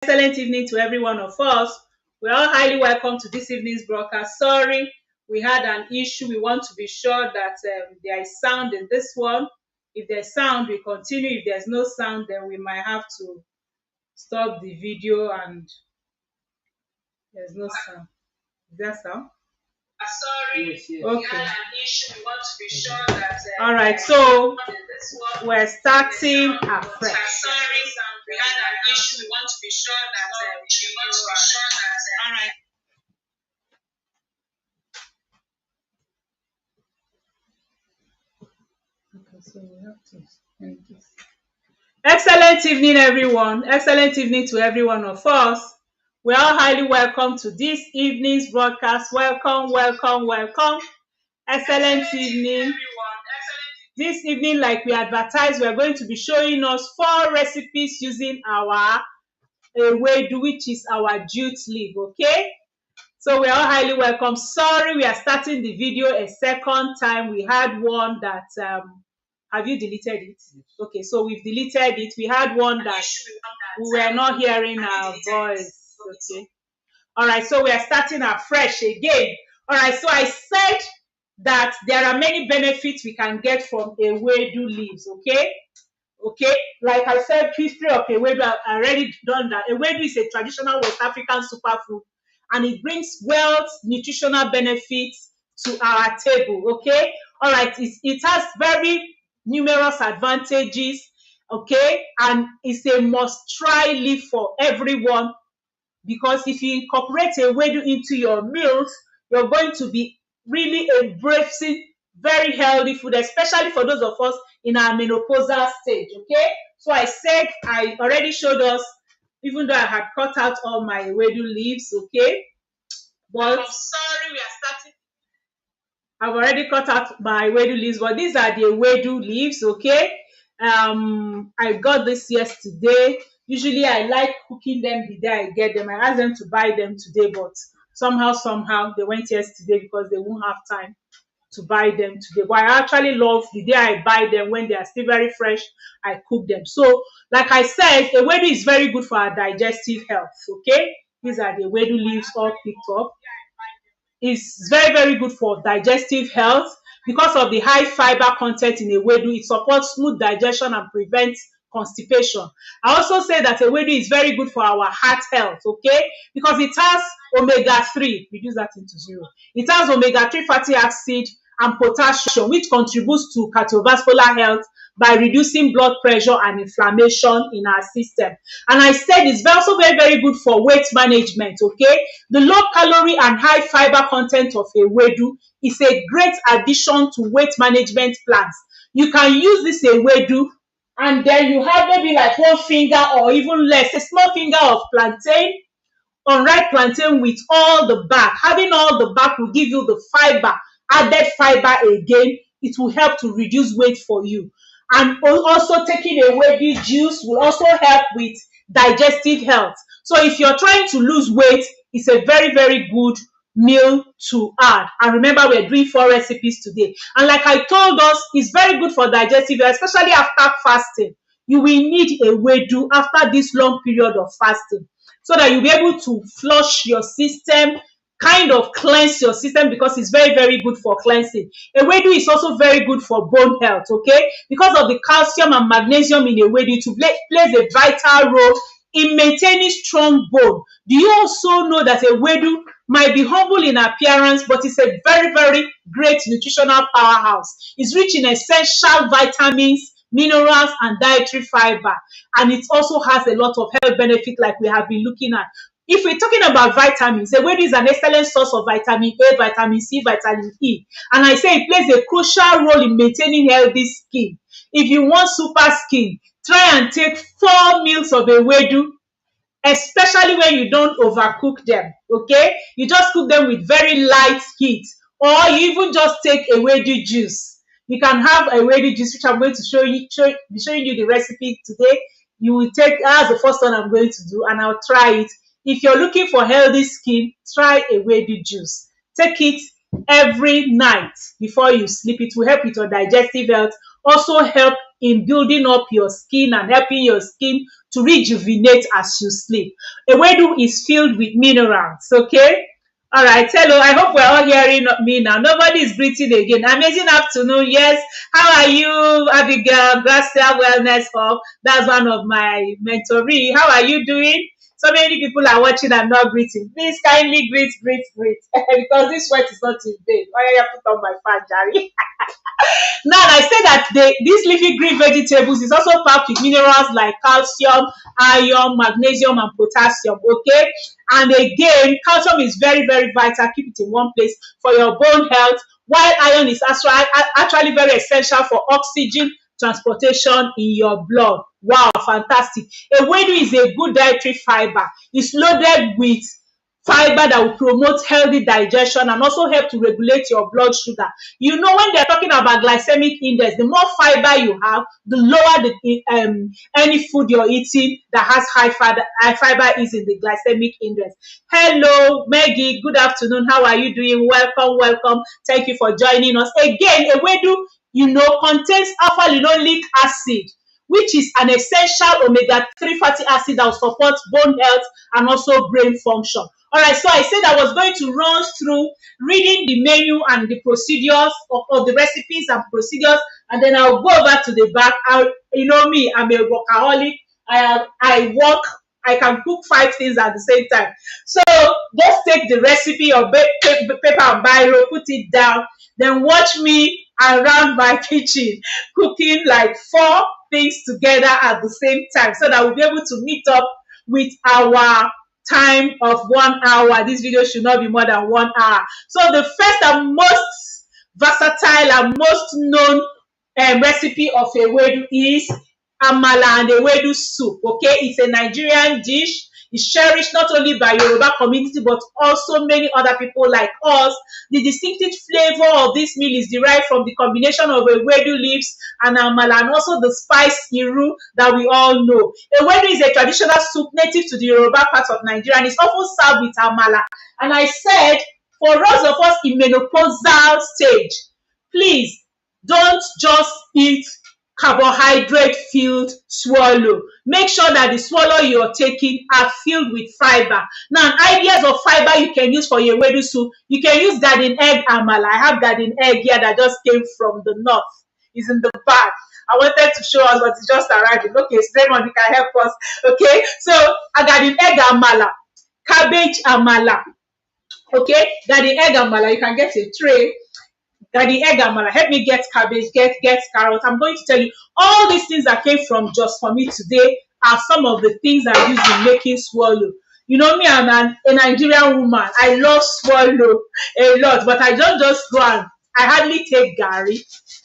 Excellent evening to every one of us. We are all highly welcome to this evening's broadcast. Sorry, we had an issue. We want to be sure that there is sound in this one. If there's sound, we continue. If there's no sound, then we might have to stop the video and there's no sound. Is there sound? Sorry, yes. Okay. We had an issue. We want to be sure that. All right, so we're starting afresh. Sorry, we had an issue. We want to be sure that. All right. Okay, so we have to end this. Excellent evening, everyone. Excellent evening to every one of us. We are highly welcome to this evening's broadcast. Welcome, welcome, welcome. Excellent evening. This evening, like we advertised, we are going to be showing us 4 recipes using our Ewedu, which is our jute leaf, okay? So we are all highly welcome. Sorry, we are starting the video a second time. We had one that, have you deleted it? Okay, so we've deleted it. We had one that we were not hearing our voice. Okay. All right, so we are starting afresh again. All right, so I said that there are many benefits we can get from Ewedu leaves, okay? Okay, like I said, history of Ewedu, I've already done that. Ewedu is a traditional West African superfood and it brings wealth, nutritional benefits to our table, okay? All right, it has very numerous advantages, okay? And it's a must-try leaf for everyone, because if you incorporate Ewedu into your meals, you're going to be really embracing very healthy food, especially for those of us in our menopausal stage, okay? So I said, I already showed us, even though I had cut out all my Ewedu leaves, okay? But I'm sorry, we are starting. I've already cut out my Ewedu leaves, but these are the Ewedu leaves, okay? I got this yesterday. Usually I like cooking them the day I get them. I asked them to buy them today, but somehow they went yesterday because they won't have time to buy them today. But I actually love the day I buy them when they are still very fresh, I cook them. So like I said, Ewedu is very good for our digestive health, okay? These are the Ewedu leaves all picked up. It's very, very good for digestive health because of the high fiber content in Ewedu. It supports smooth digestion and prevents constipation. I also say that Ewedu is very good for our heart health, okay? Because it has omega-3, reduce that into 0. It has omega-3 fatty acid and potassium, which contributes to cardiovascular health by reducing blood pressure and inflammation in our system. And I said it's also very, very good for weight management, okay? The low calorie and high fiber content of Ewedu is a great addition to weight management plans. You can use this Ewedu and then you have maybe like 1 finger or even less, a small finger of plantain, unripe plantain with all the bark. Having all the bark will give you the fiber, added fiber again. It will help to reduce weight for you. And also taking Ewedu juice will also help with digestive health. So if you're trying to lose weight, it's a very, very good meal to add. And remember, we're doing 4 recipes today. And like I told us, it's very good for digestive health, especially after fasting. You will need Ewedu after this long period of fasting so that you'll be able to flush your system, kind of cleanse your system, because it's very, very good for cleansing. Ewedu is also very good for bone health, okay? Because of the calcium and magnesium in Ewedu, it plays a vital role in maintaining strong bone. Do you also know that Ewedu might be humble in appearance, but it's a very, very great nutritional powerhouse? It's rich in essential vitamins, minerals, and dietary fiber. And it also has a lot of health benefits like we have been looking at. If we're talking about vitamins, Ewedu is an excellent source of vitamin A, vitamin C, vitamin E. And I say it plays a crucial role in maintaining healthy skin. If you want super skin, try and take 4 meals of Ewedu, especially when you don't overcook them, okay? You just cook them with very light heat, or you even just take Ewedu juice. You can have Ewedu juice, which I'm going to be showing you the recipe today. You will take, that's the first one I'm going to do, and I'll try it. If you're looking for healthy skin, try Ewedu juice. Take it every night before you sleep. It will help with your digestive health, also help in building up your skin and helping your skin to rejuvenate as you sleep. Ewedu is filled with minerals, okay? All right, hello. I hope we're all hearing me now. Nobody is breathing again. Amazing afternoon. Yes. How are you, Abigail? Gracia Wellness Hub. That's one of my mentorees. How are you doing? So many people are watching and not greeting. Please kindly greet. Because this sweat is not in vain. Why are you put on my fan, Jerry? Now, I say that these leafy green vegetables is also packed with minerals like calcium, iron, magnesium, and potassium, okay? And again, calcium is very, very vital. Keep it in one place for your bone health, while iron is actually very essential for oxygen transportation in your blood. Wow, fantastic. Ewedu is a good dietary fiber. It's loaded with fiber that will promote healthy digestion and also help to regulate your blood sugar. You know, when they're talking about glycemic index, the more fiber you have, the lower the any food you're eating that has high fiber is in the glycemic index. Hello, Maggie. Good afternoon. How are you doing? Welcome. Thank you for joining us. Again, Ewedu, contains alpha-linoleic acid, which is an essential omega-3 fatty acid that will support bone health and also brain function. All right, so I said I was going to run through reading the menu and the procedures of the recipes and procedures, and then I'll go over to the back. You know me, I'm a workaholic. I work. I can cook 5 things at the same time. So just take the recipe or paper and biro, put it down, then watch me around my kitchen cooking like 4 things together at the same time, so that we'll be able to meet up with our time of 1 hour. This video should not be more than 1 hour. So the first and most versatile and most known recipe of Ewedu is amala and Ewedu soup. Okay, it's a Nigerian dish. It's cherished not only by Yoruba community but also many other people like us. The distinctive flavor of this meal is derived from the combination of Ewedu leaves and amala, and also the spice iru that we all know. Ewedu is a traditional soup native to the Yoruba part of Nigeria and is often served with amala. And I said, for those of us in menopausal stage, please don't just eat carbohydrate filled swallow. Make sure that the swallow you're taking are filled with fiber. Now, ideas of fiber you can use for your Ewedu soup. You can use garden egg amala. I have garden egg here that just came from the north. It's in the bag. I wanted to show us, but it's just arriving. Okay, Raymond, you can help us. Okay, so a garden egg amala, cabbage amala. Okay, garden egg amala. You can get a tray. Garden egg amala, help me get cabbage, get carrot. I'm going to tell you all these things that came from Just For Me today are some of the things I use in making swallow. You know me, I'm a Nigerian woman. I love swallow a lot, but I don't just go and I hardly take gari.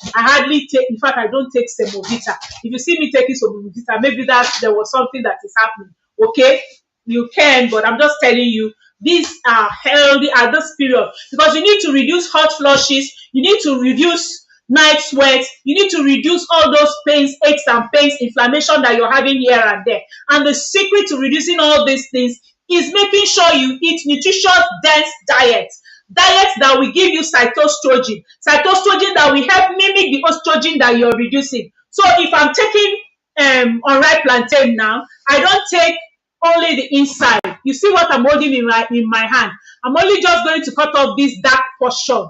In fact, I don't take semovita. If you see me taking semovita, maybe that there was something that is happening. Okay, you can, but I'm just telling you, these are healthy at this period because you need to reduce hot flushes, you need to reduce night sweats, you need to reduce all those pains, aches and pains, inflammation that you're having here and there. And the secret to reducing all these things is making sure you eat nutritious, dense diets that will give you cytostrogen that will help mimic the estrogen that you're reducing. So if I'm taking unripe plantain now, I don't take only the inside. You see what I'm holding in my hand? I'm only just going to cut off this dark portion,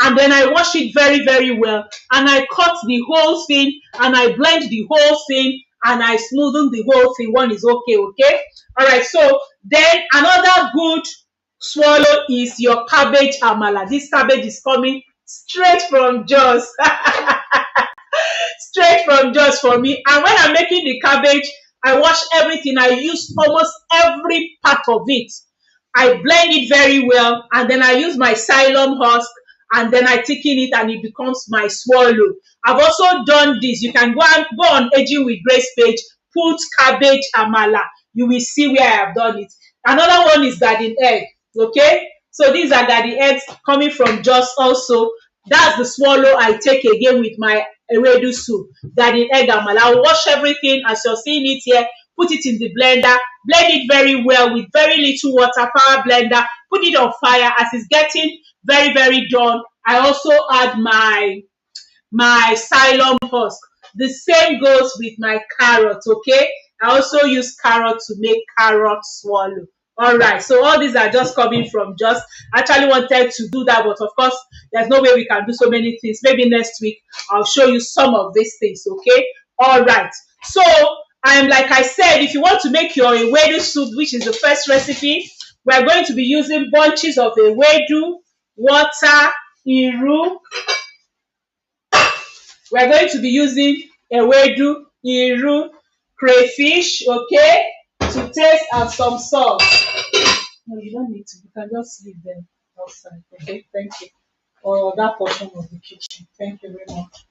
and then I wash it very, very well, and I cut the whole thing, and I blend the whole thing, and I smoothen the whole thing. One is okay. All right, so then another good swallow is your cabbage amala. This cabbage is coming straight from Jos. Straight from Jos for me. And when I'm making the cabbage, I wash everything. I use almost every part of it. I blend it very well, and then I use my xylem husk, and then I thicken it, and it becomes my swallow. I've also done this. You can go on Aging with Grace page, put cabbage amala. You will see where I have done it. Another one is garden egg. Okay, so these are garden eggs coming from Jos also. That's the swallow I take again with my Ewedu soup, garden egg amala. I'll wash everything as you're seeing it here, put it in the blender, blend it very well with very little water, power blender, put it on fire. As it's getting very, very done, I also add my xylem husk. the same goes with my carrot, okay? I also use carrot to make carrot swallow. All right, so all these are just coming from just actually wanted to do that, but of course there's no way we can do so many things. Maybe next week I'll show you some of these things, okay? All right, so like I said, if you want to make your ewedu soup, which is the first recipe, we're going to be using bunches of ewedu, water, iru. We're going to be using ewedu, iru, crayfish, okay, to taste, and some salt. No, you don't need to. You can just leave them outside, okay? Thank you. Or that portion of the kitchen. Thank you very much.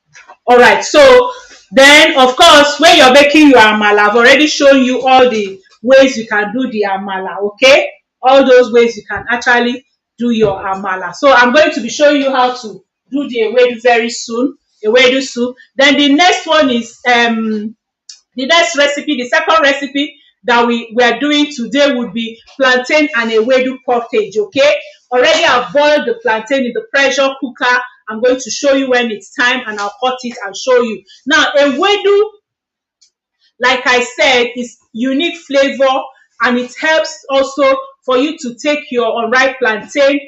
All right, so then of course when you're making your amala, I've already shown you all the ways you can do the amala, okay? All those ways you can actually do your amala. So I'm going to be showing you how to do the ewedu very soon, ewedu soup. Then the next one is the next recipe, the second recipe that we are doing today would be plantain and ewedu pottage, okay? Already I've boiled the plantain in the pressure cooker. I'm going to show you when it's time, and I'll cut it and show you. Now, ewedu, like I said, is unique flavor, and it helps also for you to take your unripe plantain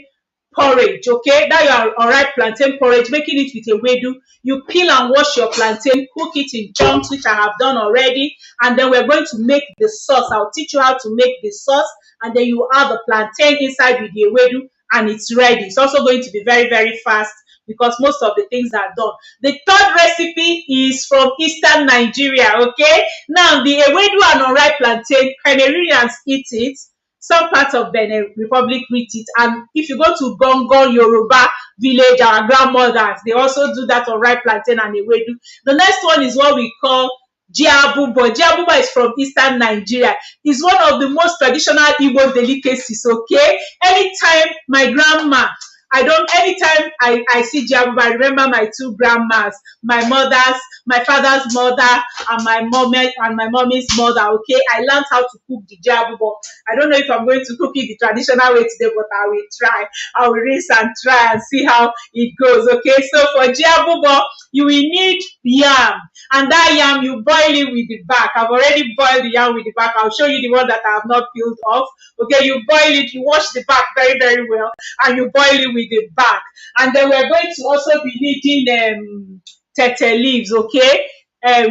porridge, okay? That your unripe plantain porridge, making it with ewedu. You peel and wash your plantain, cook it in chunks, which I have done already, and then we're going to make the sauce. I'll teach you how to make the sauce, and then you add the plantain inside with the ewedu, and it's ready. It's also going to be very, very fast because most of the things are done. The third recipe is from Eastern Nigeria, okay? Now, the ewedu and unripe plantain, Cameroonians eat it. Some parts of Benin Republic eat it, and if you go to Gongon, Yoruba village, our grandmothers, they also do that unripe plantain and ewedu. The next one is what we call jiabubo. Jiabubo is from Eastern Nigeria. It's one of the most traditional Igbo delicacies, okay? Anytime my grandma, anytime I see jiabubo, I remember my two grandmas, my father's mother, and my mommy's mother, okay? I learned how to cook the jiabubo. I don't know if I'm going to cook it the traditional way today, but I will try. I will rinse and try and see how it goes, okay? So for jiabubo, you will need yam, and that yam you boil it with the back. I've already boiled the yam with the back. I'll show you the one that I have not peeled off. Okay, you boil it, you wash the back very, very well, and you boil it with the back. And then we're going to also be needing tete leaves, okay?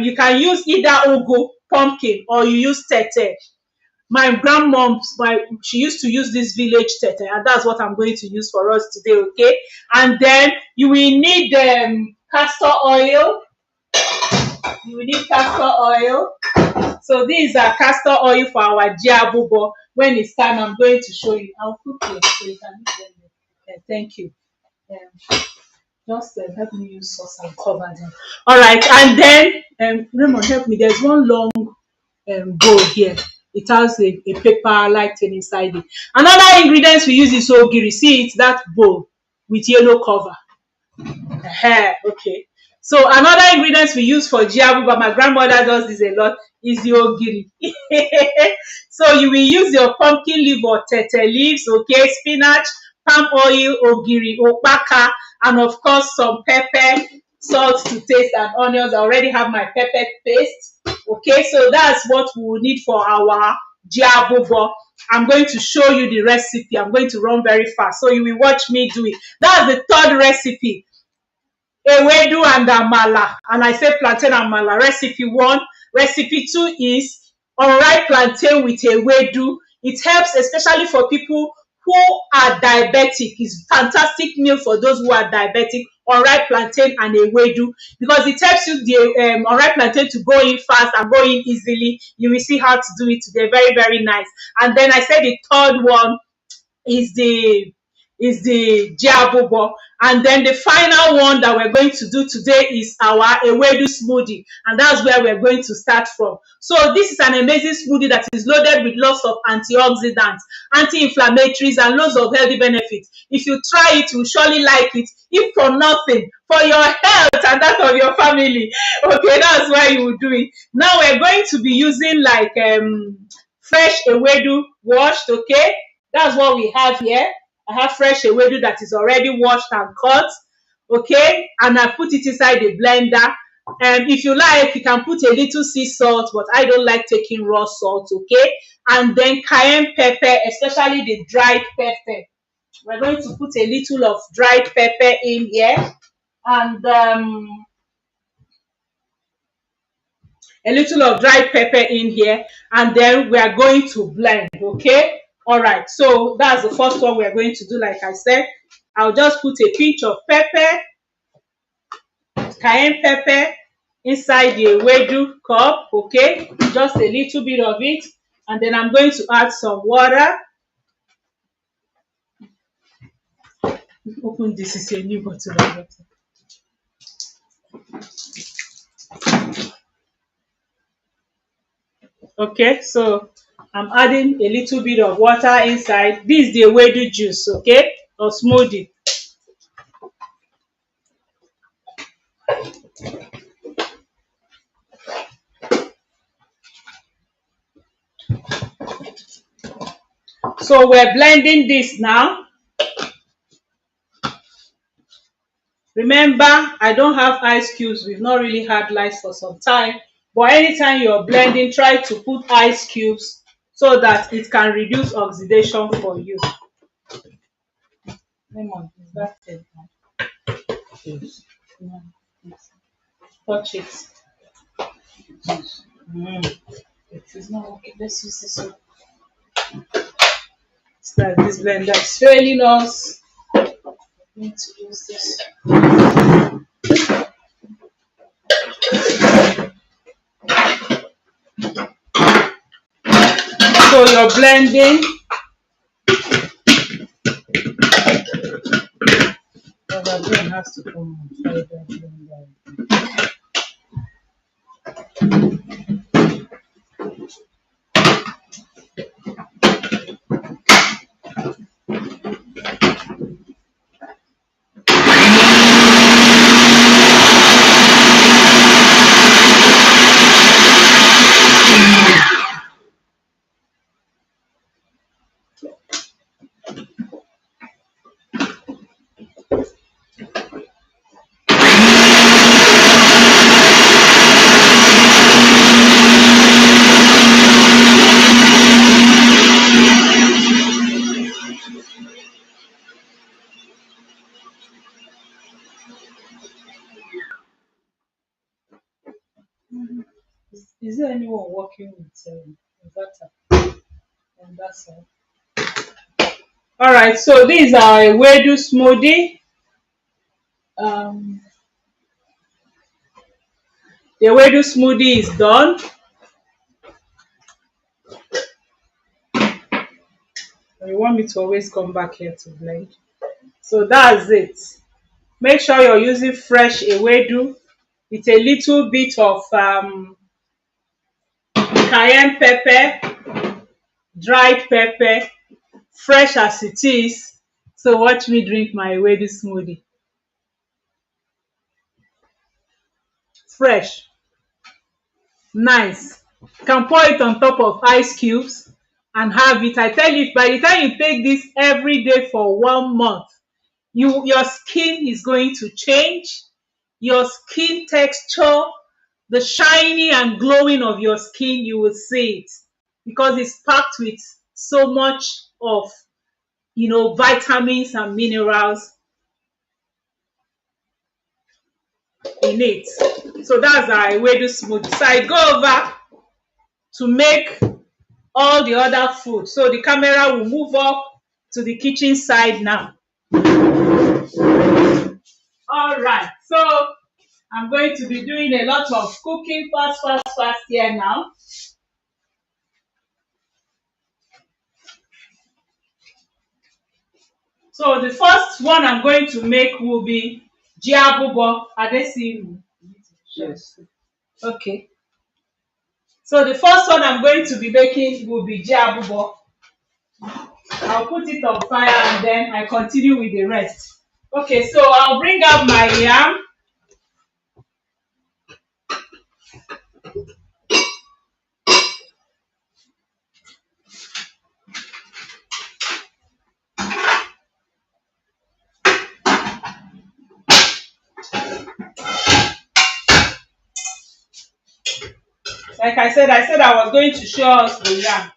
You can use either ugu, pumpkin, or you use tete. My grandmom, she used to use this village tete, and that's what I'm going to use for us today, okay? And then you will need castor oil. You will need castor oil. So these are castor oil for our jiabubo. When it's time, I'm going to show you. I'll cook it so you can use them. Thank you. Just help me use sauce and cover them. All right, and then Raymond, help me. There's one long bowl here. It has a paper like thing inside it. Another ingredients we use is ogiri. See, it's that bowl with yellow cover. Okay. So another ingredients we use for jiabubo, my grandmother does this a lot, is the ogiri. So you will use your pumpkin leaf or tete leaves, okay, spinach, palm oil, ogiri, opaka, and of course some pepper, salt to taste, and onions. I already have my pepper paste. Okay, so that's what we will need for our jiabubo. I'm going to show you the recipe. I'm going to run very fast, so you will watch me do it. That's the third recipe. Ewedu and amala, and I say plantain and amala. Recipe 1. Recipe 2 is unripe plantain with ewedu. It helps especially for people who are diabetic. It's fantastic meal for those who are diabetic. Unripe plantain and ewedu, because it helps you the unripe plantain to go in fast and go in easily. You will see how to do it today. Very, very nice. And then I said the third one is the jiabubo, and then the final one that we're going to do today is our ewedu smoothie, and that's where we're going to start from. So this is an amazing smoothie that is loaded with lots of antioxidants, anti-inflammatories, and loads of healthy benefits. If you try it, you'll surely like it, if for nothing, for your health and that of your family. Okay, that's why you will do it. Now we're going to be using like fresh ewedu washed, okay? That's what we have here. I have fresh ewedu that is already washed and cut, okay? And I put it inside the blender. If you like, you can put a little sea salt, but I don't like taking raw salt, okay? And then cayenne pepper, especially the dried pepper. We're going to put a little of dried pepper in here, and a little of dried pepper in here, and then we are going to blend, okay? All right, so that's the first one we are going to do. Like I said, I'll just put a pinch of pepper, cayenne pepper, inside the Ewedu cup, okay? Just a little bit of it, and then I'm going to add some water. Open this, is a new bottle of water. Okay, so I'm adding a little bit of water inside. This is the Ewedu juice, okay, or smoothie. So we're blending this now. Remember, I don't have ice cubes. We've not really had lights for some time, but anytime you're blending, try to put ice cubes so that it can reduce oxidation for you. Lemon, is that it? Yes. Touch it. It is not okay. Let's use this one. It's like this blender is failing us. I need to use this. So you're blending. The brain has to come and try that blender. Is there anyone working with inverter on that side? All right, so these are Ewedu smoothie. The Ewedu smoothie is done. You want me to always come back here to blend? So that's it. Make sure you're using fresh Ewedu with a little bit of cayenne pepper, dried pepper, fresh as it is. So watch me drink my Ewedu smoothie. Fresh, nice. You can pour it on top of ice cubes and have it. I tell you, by the time you take this every day for 1 month, your skin is going to change. Your skin texture, the shiny and glowing of your skin, you will see it, because it's packed with so much of vitamins and minerals in it. So that's our Ewedu smoothie. So I go over to make all the other food. So the camera will move up to the kitchen side now. All right, so I'm going to be doing a lot of cooking fast here now. So the first one I'm going to make will be jiabubo. Are they seeing me? Yes. Okay. So the first one I'm going to be making will be jiabubo. I'll put it on fire and then I continue with the rest. Okay, so I'll bring out my yam. Like I said I was going to show us the yam.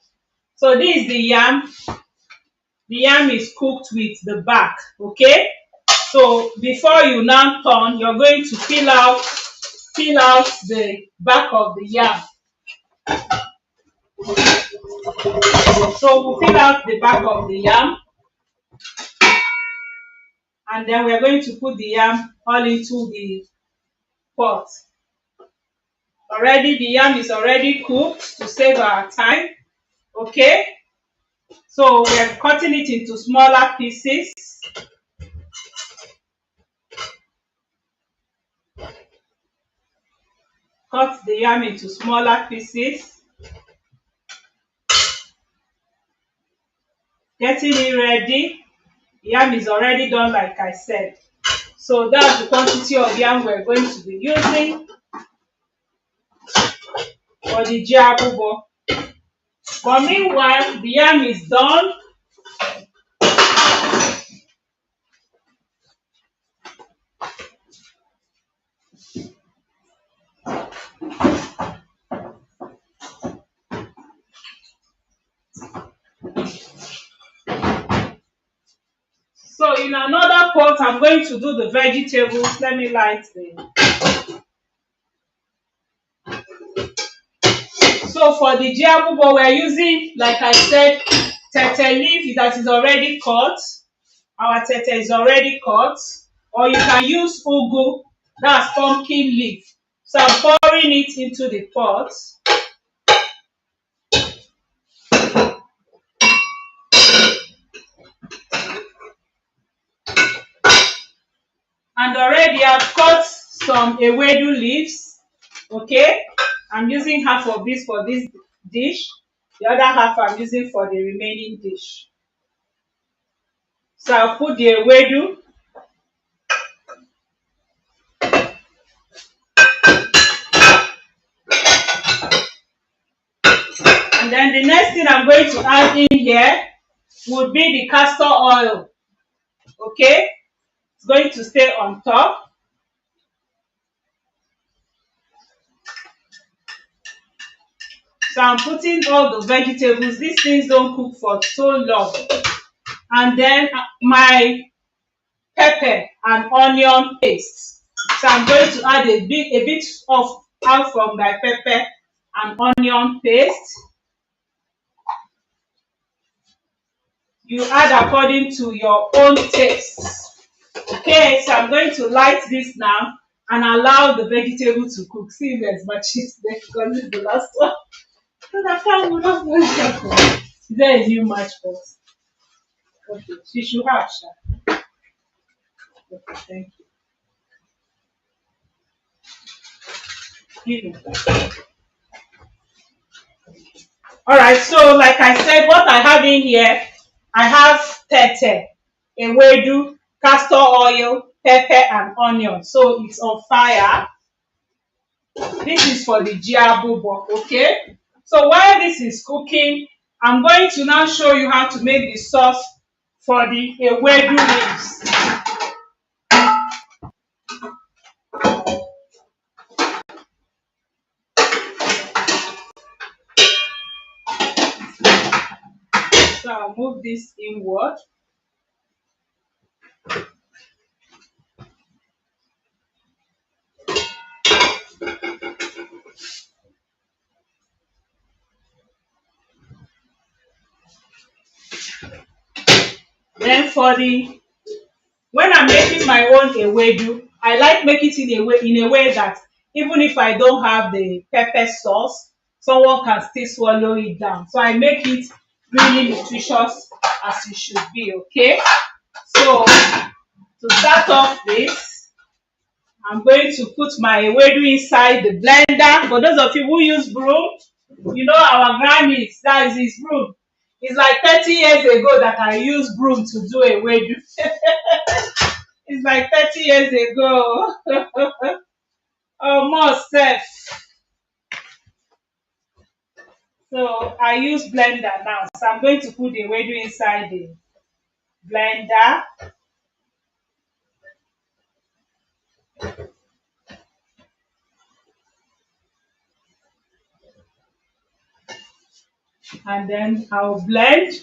So this is the yam. The yam is cooked with the back, okay? So before you now turn, you're going to peel out the back of the yam. So we'll peel out the back of the yam, and then we're going to put the yam all into the pot. Already the yam is already cooked to save our time, okay? So we're cutting it into smaller pieces. Cut the yam into smaller pieces. Getting it ready. The yam is already done, like I said. So that's the quantity of yam we're going to be using for the jiabubo. But meanwhile, the yam is done. So in another pot, I'm going to do the vegetables. Let me light the. So for the jiabubo, we're using, like I said, tete leaf that is already cut. Our tete is already cut. Or you can use ugu, that's pumpkin leaf. So I'm pouring it into the pot. And already I've cut some ewedu leaves. Okay, I'm using half of this for this dish. The other half I'm using for the remaining dish. So I'll put the ewedu. And then the next thing I'm going to add in here would be the castor oil. Okay, it's going to stay on top. So I'm putting all the vegetables. These things don't cook for so long. And then my pepper and onion paste. So I'm going to add a bit of out from my pepper and onion paste. You add according to your own taste. Okay, so I'm going to light this now and allow the vegetable to cook. See if there's matches there because this is the last one. So that's how we don't want to. Is there a new match box? Okay, she should have. Okay, thank you. All right, so like I said, what I have in here, I have tete, ewedu, castor oil, pepper, and onion. So it's on fire. This is for the jiabubo, okay? So while this is cooking, I'm going to now show you how to make the sauce for the ewedu leaves. So I'll move this inward. Then when I'm making my own ewedu, I like making it in a way that even if I don't have the pepper sauce, someone can still swallow it down. So I make it really nutritious as it should be, okay? So to start off this, I'm going to put my ewedu inside the blender. For those of you who use broom, you know our grannies, that is his broom. It's like 30 years ago that I used broom to do ewedu. It's like 30 years ago. Almost safe. So I use blender now. So I'm going to put the ewedu inside the blender. and then I'll blend.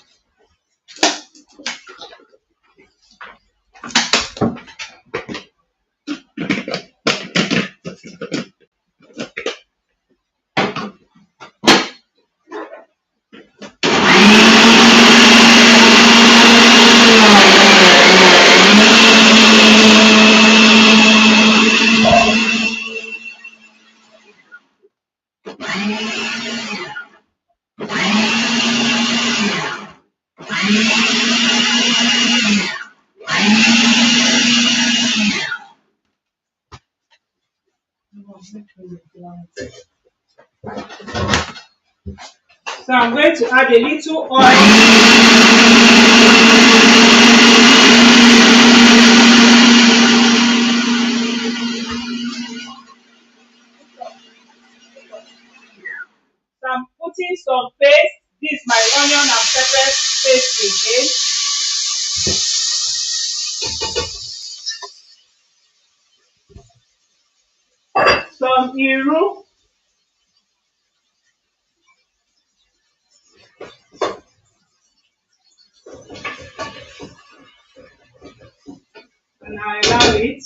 So I'm going to add a little oil. So I'm putting some paste. This is my onion and pepper paste again. Some iru. And I allow it.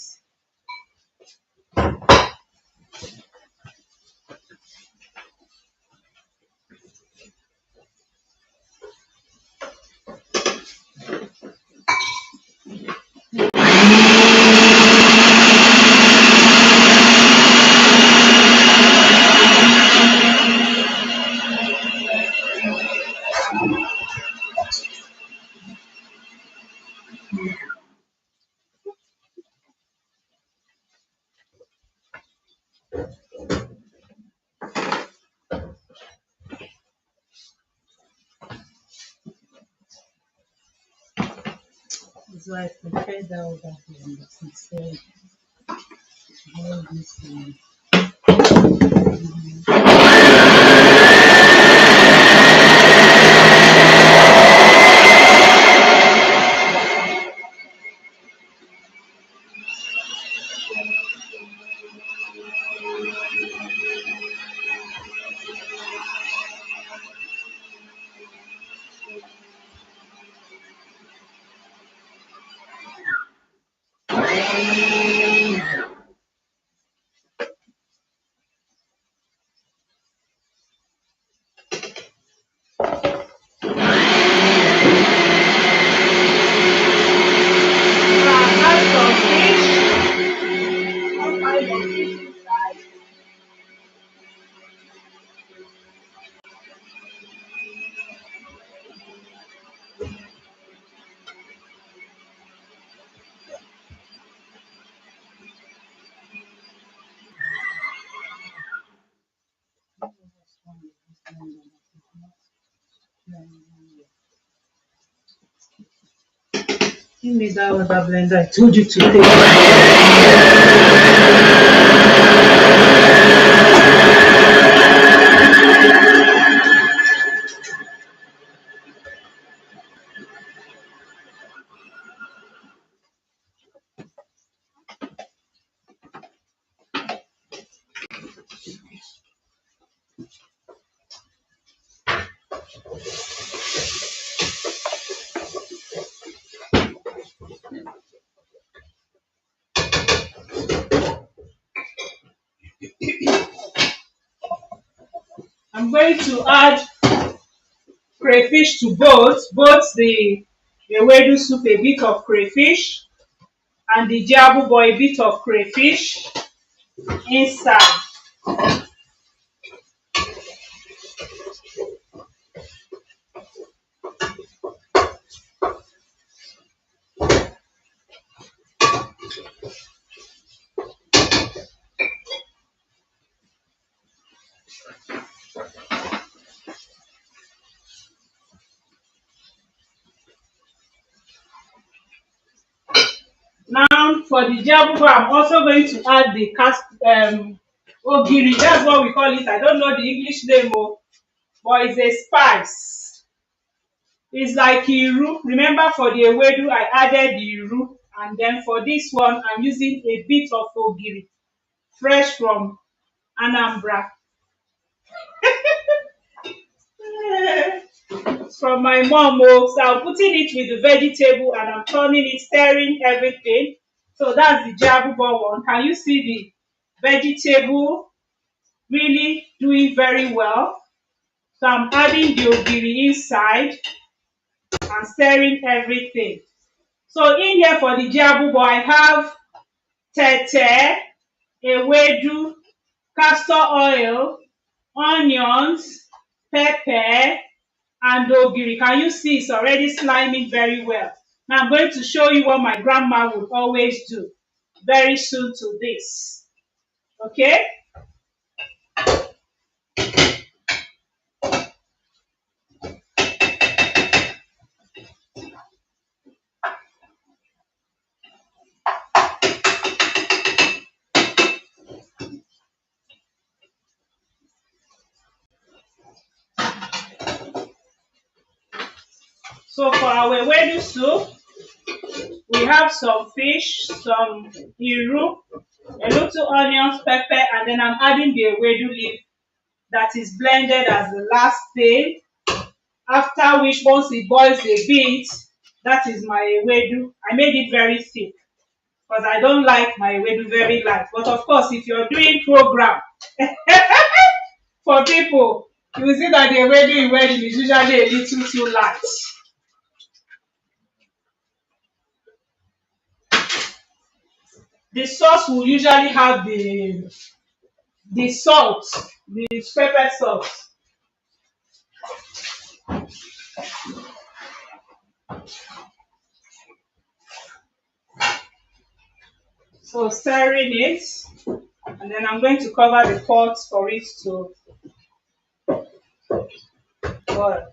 So I prepare that over here. Instead, all this one. Give me that other blender I told you to take. I'm going to add crayfish to both the Ewedu soup, a bit of crayfish, and the jabubo, a bit of crayfish inside. Now for the jabubo, I'm also going to add the ogiri. That's what we call it. I don't know the English name, but it's a spice. It's like iru. Remember for the ewedu, I added the iru, and then for this one, I'm using a bit of ogiri, fresh from Anambra. It's from my mom. Oh, so I'm putting it with the vegetable and I'm turning it, stirring everything. So that's the jabubo one. Can you see the vegetable really doing very well? So I'm adding the ogiri inside and stirring everything. So in here for the jabubo, I have tete, ewedu, castor oil, onions, pepper, and ogiri. Can you see it's already sliming very well? Now I'm going to show you what my grandma would always do very soon to this. Okay? So for our ewedu soup, we have some fish, some iru, a little onions, pepper, and then I'm adding the ewedu leaf that is blended as the last thing. After which, once it boils a bit, that is my ewedu. I made it very thick because I don't like my ewedu very light. But of course, if you're doing program for people, you will see that the ewedu in wedding is usually a little too light. The sauce will usually have the salt, the pepper salt. So stirring it, and then I'm going to cover the pot for it to boil.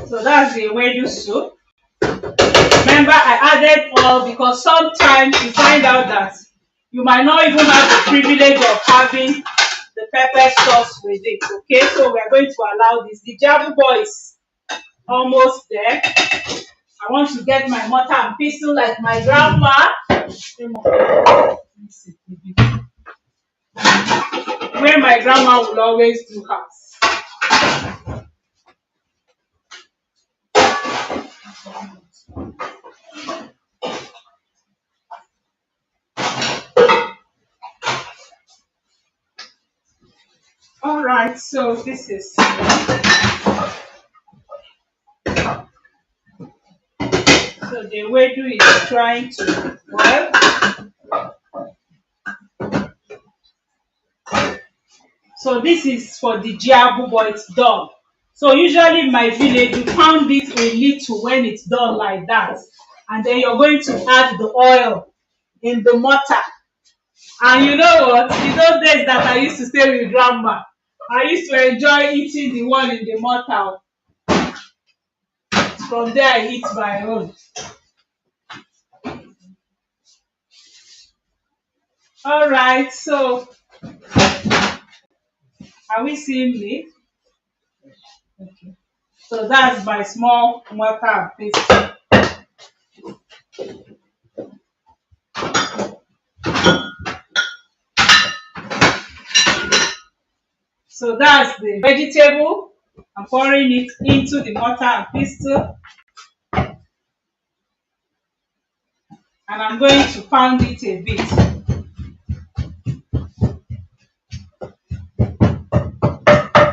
So that's the ewedu soup. Remember, I added oil because sometimes you find out that you might not even have the privilege of having the pepper sauce with it. Okay, so we are going to allow this. The jabubo is almost there. I want to get my mortar and pestle like my grandma. Where my grandma will always do hers. All right, so this is so the ewedu is trying to boil. So this is for the jabubo, it's done. So usually in my village, you pound it a little when it's done like that. And then you're going to add the oil in the mortar. And you know what? In those days that I used to stay with grandma, I used to enjoy eating the one in the mortar. From there, I eat my own. All right, so are we seeing me? Okay. So that's my small mortar and pestle. So that's the vegetable. I'm pouring it into the mortar and pestle. And I'm going to pound it a bit.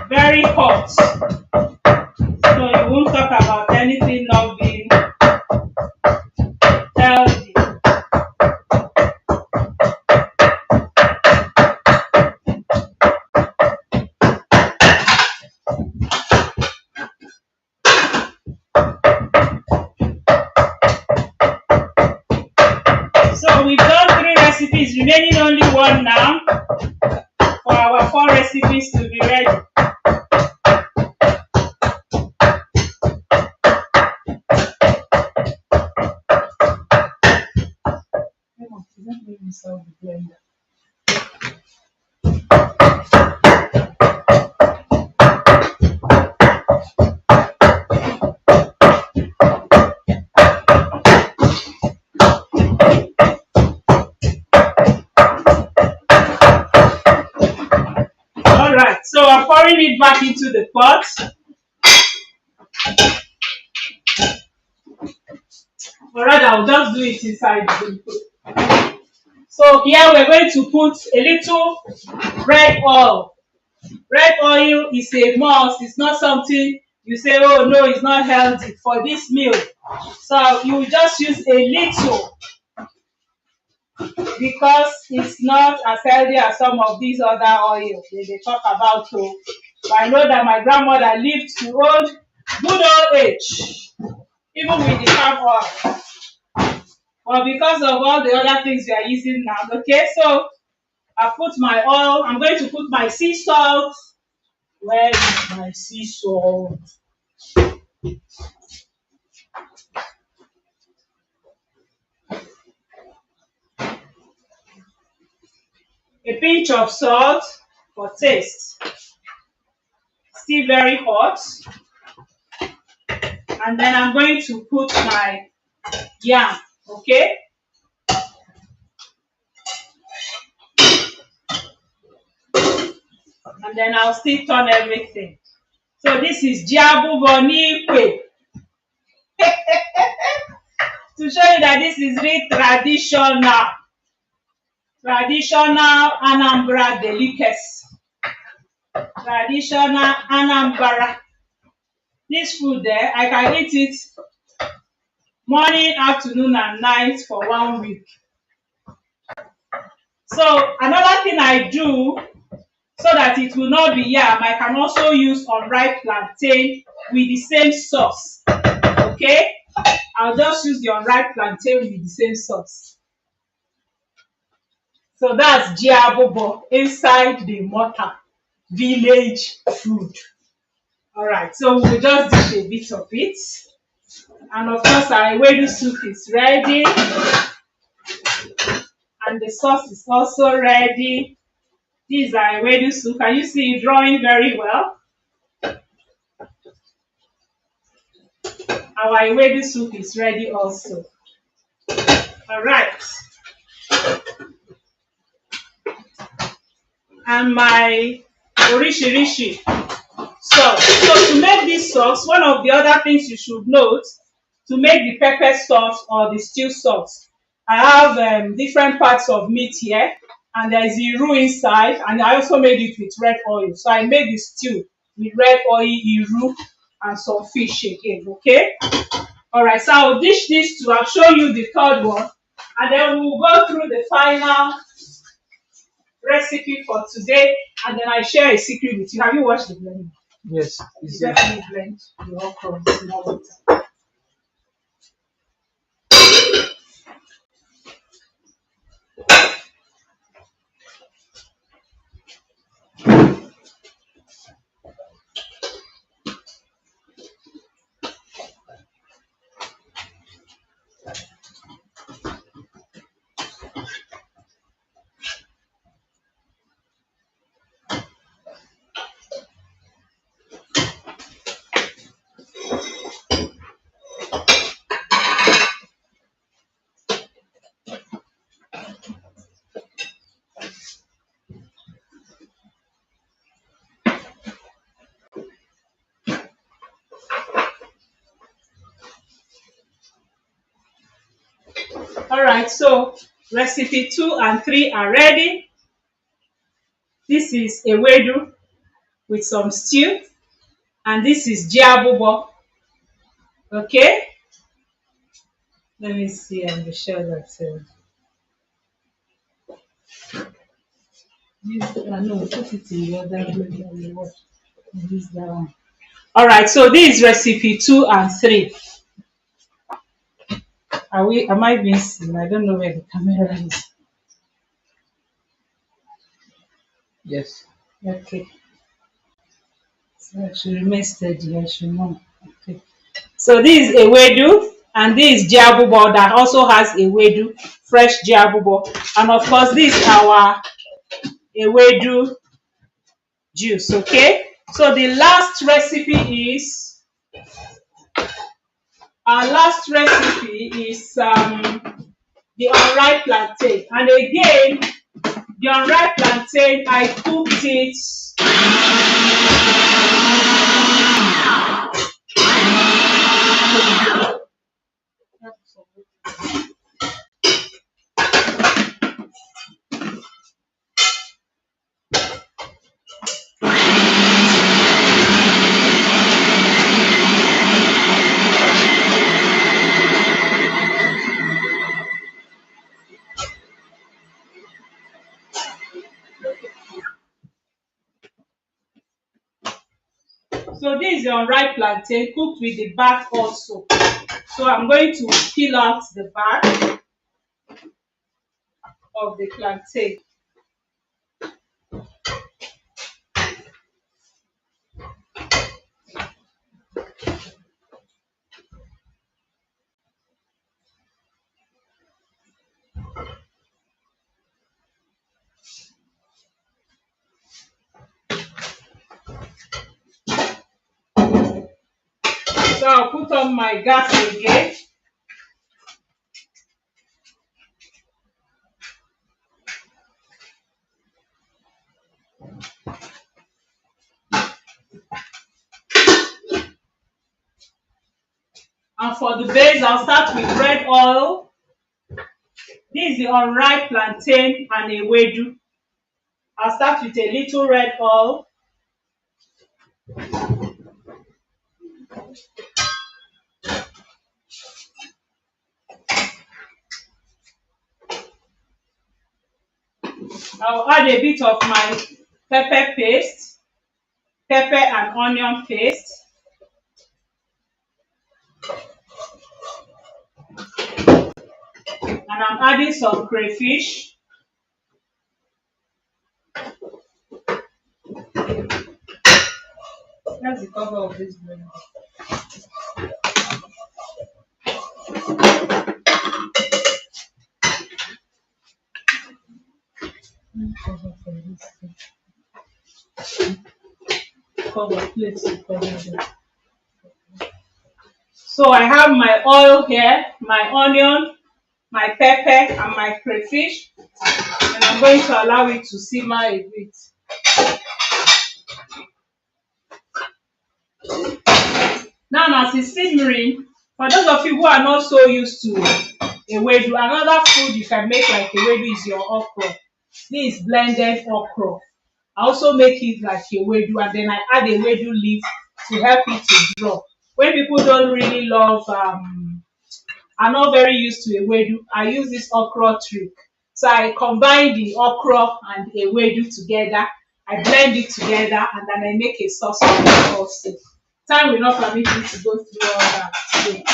Very hot. So you won't talk about anything not being healthy. So we've done 3 recipes, remaining only one now for our 4 recipes to be ready. So I'm pouring it back into the pot. Or rather, I'll just do it inside the bowl. So here we're going to put a little red oil. Red oil is a must. It's not something you say, oh no, it's not healthy for this meal. So you just use a little because it's not as healthy as some of these other oils they talk about. So I know that my grandmother lived to good old age, even with the palm oil. But because of all the other things we are using now, okay, so I put my oil. I'm going to put my sea salt. Where is my sea salt? A pinch of salt for taste. Still very hot. And then I'm going to put my yam, okay? And then I'll still turn everything. So this is jiabubo n'ikwe. To show you that this is really traditional. Traditional Anambra delicacy. Traditional Anambra. This food there, I can eat it morning, afternoon, and night for 1 week. So another thing I do so that it will not be yam, I can also use unripe plantain with the same sauce. Okay? I'll just use the unripe plantain with the same sauce. So that's jiabubo inside the mortar village food. Alright, so we'll just dish a bit of it. And of course our Ewedu soup is ready. And the sauce is also ready. This is our Ewedu soup. Can you see it drawing very well? Our Ewedu soup is ready also. Alright. And my orishirishi sauce. So to make this sauce, one of the other things you should note, to make the pepper sauce or the stew sauce, I have different parts of meat here, and there is iru inside, and I also made it with red oil. So I made the stew with red oil, iru, and some fish again, okay? Alright, so I'll dish this two. I'll show you the third one, and then we'll go through the final recipe for today, and then I share a secret with you. Have you watched the blending? Yes. You definitely blend the okra with small water. Alright, so recipe 2 and 3 are ready. This is Ewedu with some stew, and this is jiabubo. Okay? Let me see and be sure that no, put it in the other this that one. Alright, so this is recipe 2 and 3. Am I being seen? I don't know where the camera is. Yes. Okay. So I should remain steady, I should know. Okay. So this is Ewedu, and this is jiabubo that also has Ewedu, fresh jiabubo. And of course, this is our Ewedu juice, okay? So the last recipe is the unripe plantain. And again, the unripe plantain, I cooked it So this is the unripe plantain cooked with the back also. So I'm going to peel out the back of the plantain. So I'll put on my gas again. And for the base, I'll start with red oil. This is the unripe plantain and ewedu. I'll start with a little red oil. I'll add a bit of my pepper paste, pepper and onion paste. And I'm adding some crayfish. That's the cover of this blender. Cover, please cover it. So I have my oil here, my onion, my pepper and my crayfish, and I'm going to allow it to simmer a bit. Now as it's simmering, for those of you who are not so used to ewedu, another food you can make like ewedu is your okra. This is blended okra. I also make it like ewedu and then I add ewedu leaf to help it to draw. When people don't really love are not very used to ewedu, I use this okra trick. So I combine the okra and ewedu together, I blend it together and then I make a sauce of it also. Time will not permit me to go through all that today.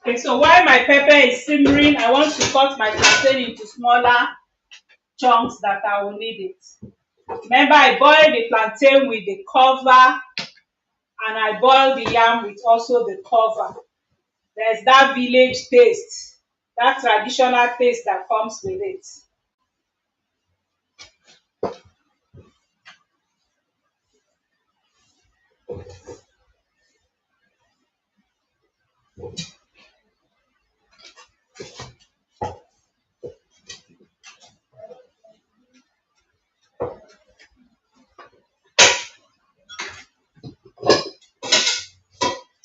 Okay, so while my pepper is simmering, I want to cut my plantain into smaller chunks that I will need it. Remember, I boiled the plantain with the cover and I boiled the yam with also the cover. There's that village taste, that traditional taste that comes with it.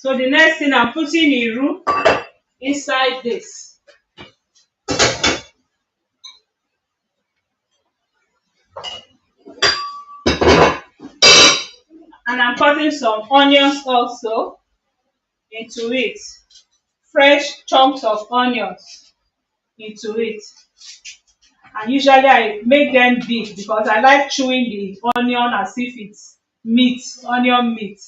So the next thing, I'm putting iru inside this. And I'm cutting some onions also into it. Fresh chunks of onions into it. And usually I make them big because I like chewing the onion as if it's meat, onion meat.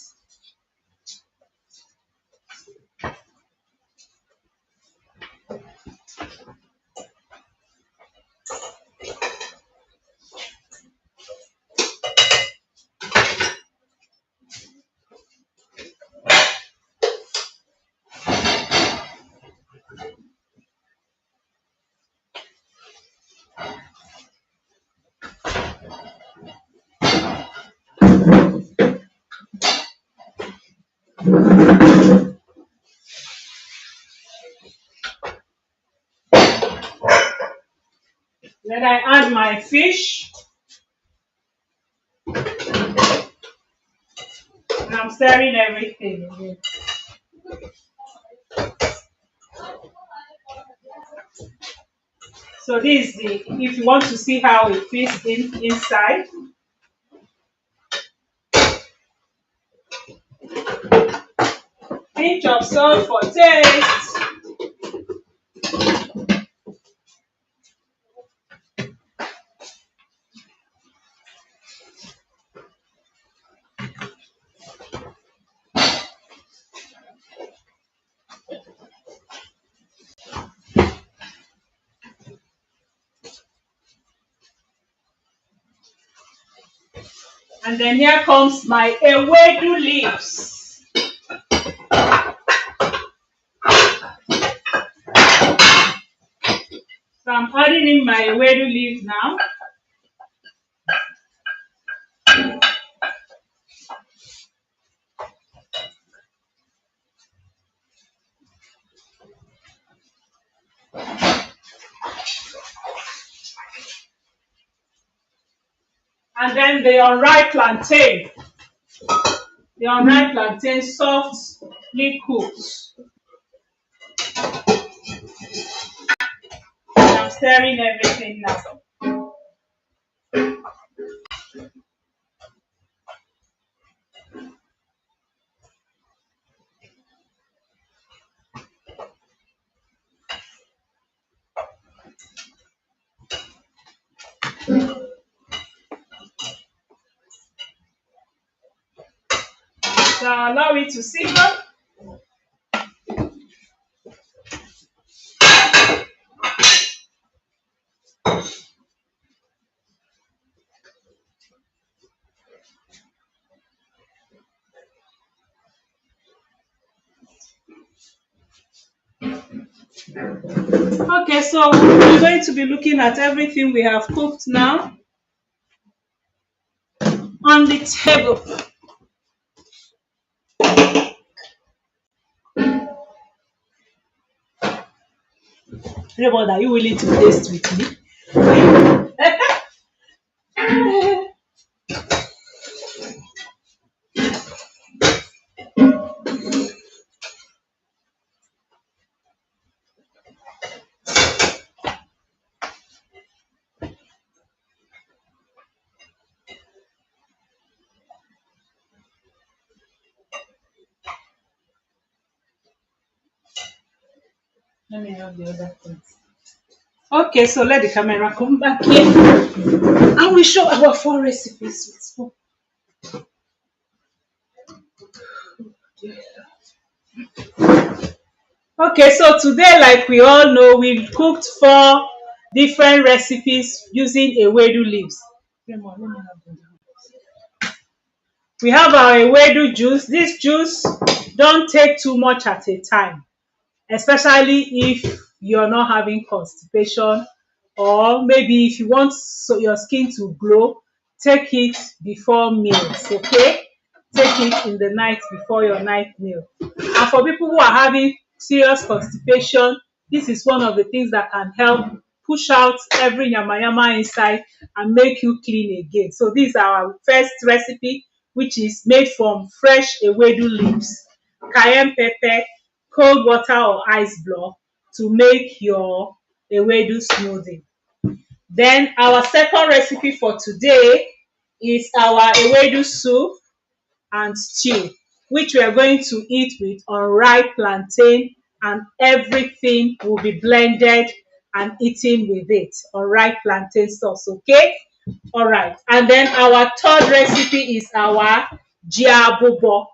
Then I add my fish. And I'm stirring everything again. So this is the, if you want to see how it fits inside. Pinch of salt for taste. And then here comes my Ewedu leaves. So I'm adding in my Ewedu leaves now. And then the unripe plantain. The unripe plantain softly cooked. And I'm stirring everything now. So allow it to simmer. Okay, so we're going to be looking at everything we have cooked now on the table. Raymond, are you willing to taste with me? Let me have the other things. Okay, so let the camera come back here and we show our 4 recipes with spoon. Okay, so today, like we all know, we've cooked 4 different recipes using Ewedu leaves. We have our Ewedu juice. This juice don't take too much at a time, especially if you're not having constipation, or maybe if you want your skin to glow, take it before meals, okay? Take it in the night before your night meal. And for people who are having serious constipation, this is one of the things that can help push out every yama inside and make you clean again. So this is our first recipe, which is made from fresh Ewedu leaves, cayenne pepper, cold water or ice block to make your Ewedu smoothie. Then our second recipe for today is our Ewedu soup and stew, which we are going to eat with unripe plantain, and everything will be blended and eaten with it. Unripe plantain sauce, okay? All right. And then our third recipe is our jiabobo.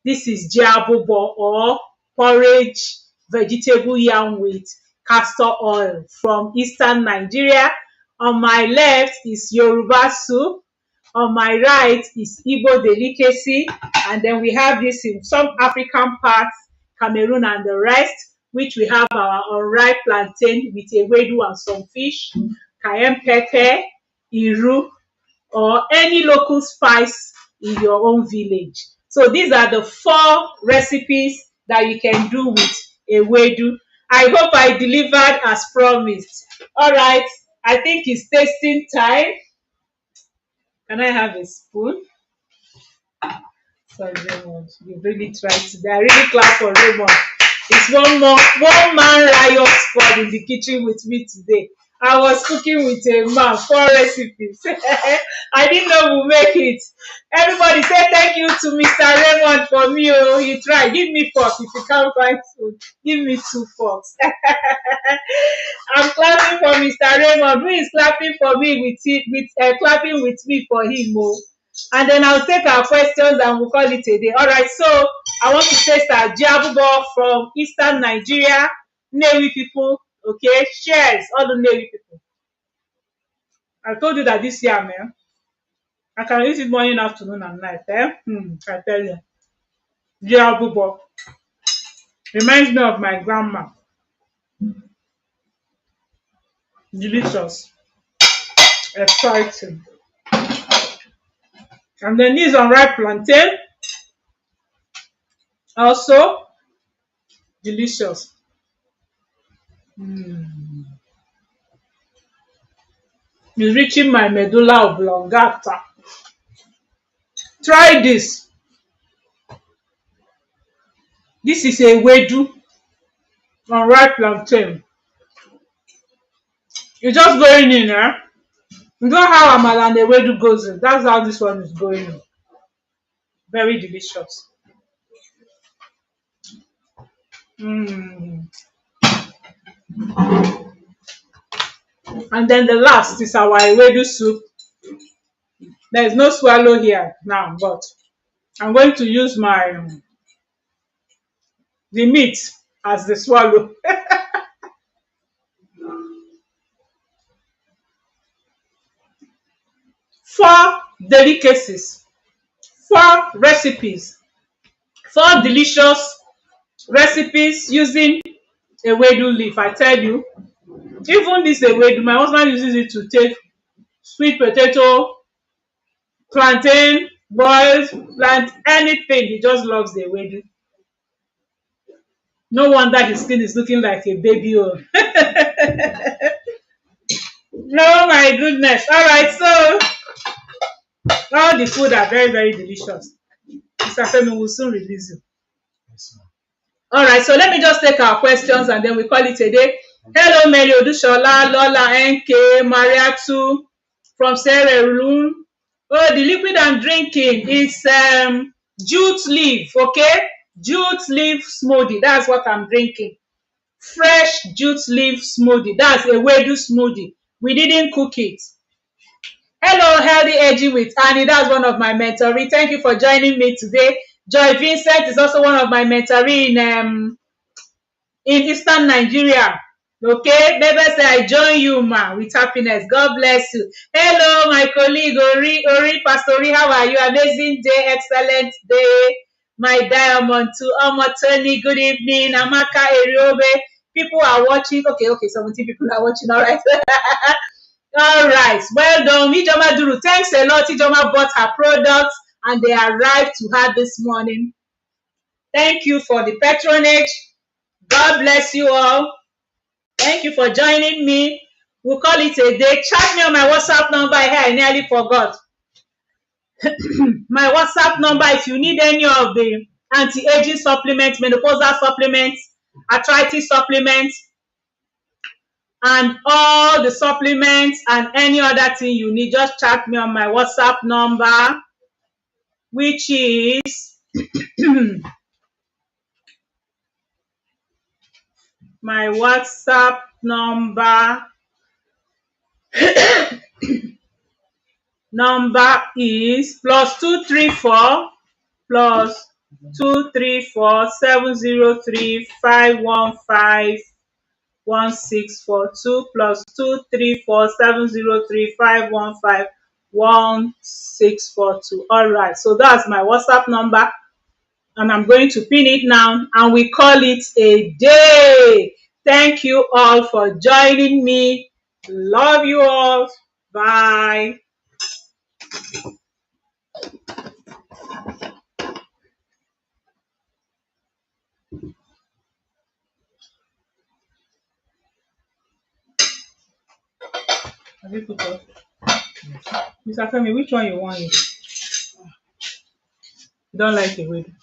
This is jiabobo, or porridge vegetable yam with castor oil from eastern Nigeria. On my left is Yoruba soup. On my right is Igbo delicacy. And then we have this in some African parts, Cameroon and the rest, which we have our unripe plantain with ewedu and some fish, cayenne pepper, iru, or any local spice in your own village. So these are the 4 recipes that you can do with Ewedu. I hope I delivered as promised. All right, I think it's tasting time. Can I have a spoon? Sorry, Raymond. You really tried today. I really clap for Raymond. It's one man riot squad in the kitchen with me today. I was cooking with a man, 4 recipes. I didn't know we'll make it. Everybody say thank you to Mr. Raymond for me. Oh, he tried. Give me fork if you can't find food. Give me 2 forks. I'm clapping for Mr. Raymond, who is clapping for me clapping with me for him. Oh. And then I'll take our questions and we'll call it a day. All right, so I want to taste our Jiabubo from Eastern Nigeria. Newi people, okay? Cheers, all the Newi people. I told you that this year, man, I can eat it morning, afternoon, and night. I tell you. Jiabubo reminds me of my grandma. Delicious, exciting. And then this unripe plantain, also delicious. It's reaching my medulla oblongata. Try this. This is a Ewedu unripe plantain. It's just going in, eh? You know how amala and Ewedu goes in. That's how this one is going in. Very delicious. Mm. And then the last is our Ewedu soup. There is no swallow here now, but I'm going to use the meat as the swallow. 4 delicacies, 4 recipes, 4 delicious recipes using Ewedu leaf. I tell you, even this Ewedu, my husband uses it to take sweet potato, plantain, boiled, plant, anything. He just loves the Ewedu. No wonder his skin is looking like a baby. Oh. Oh my goodness. All right, so all the food are very, very delicious. Mr. Femi will soon release you. Yes, all right, so let me just take our questions and then we call it a day. Hello, Mary Odushola, Lola, NK, Mariatu from Sierra Leone. Oh, the liquid I'm drinking is jute leaf, okay? Jute leaf smoothie. That's what I'm drinking. Fresh jute leaf smoothie. That's a Ewedu smoothie. We didn't cook it. Hello, Healthy Aging with Annie. That's one of my mentorees. Thank you for joining me today. Joy Vincent is also one of my mentorees in Eastern Nigeria. Okay, baby say I join you, ma, with happiness. God bless you. Hello, my colleague Ori Pastori. How are you? Amazing day, excellent day. My diamond to Tony. Good evening. Amaka Eriobe. People are watching. Okay, 17 people are watching. All right. All right. Well done. Ijoma Duru. Thanks a lot. Ijoma bought her products and they arrived to her this morning. Thank you for the patronage. God bless you all. Thank you for joining me. We'll call it a day. Chat me on my WhatsApp number here. I nearly forgot. My WhatsApp number, if you need any of the anti-aging supplements, menopausal supplements, arthritis supplements, and all the supplements and any other thing you need, just chat me on my WhatsApp number, which is my WhatsApp number is +234 +234 703 515 1642 +234 703 515 1642. All right, so that's my WhatsApp number, and I'm going to pin it now, and we call it a day. Thank you all for joining me. Love you all. Bye. Have you put off? Mr. Femi, which one you want? You don't like Ewedu?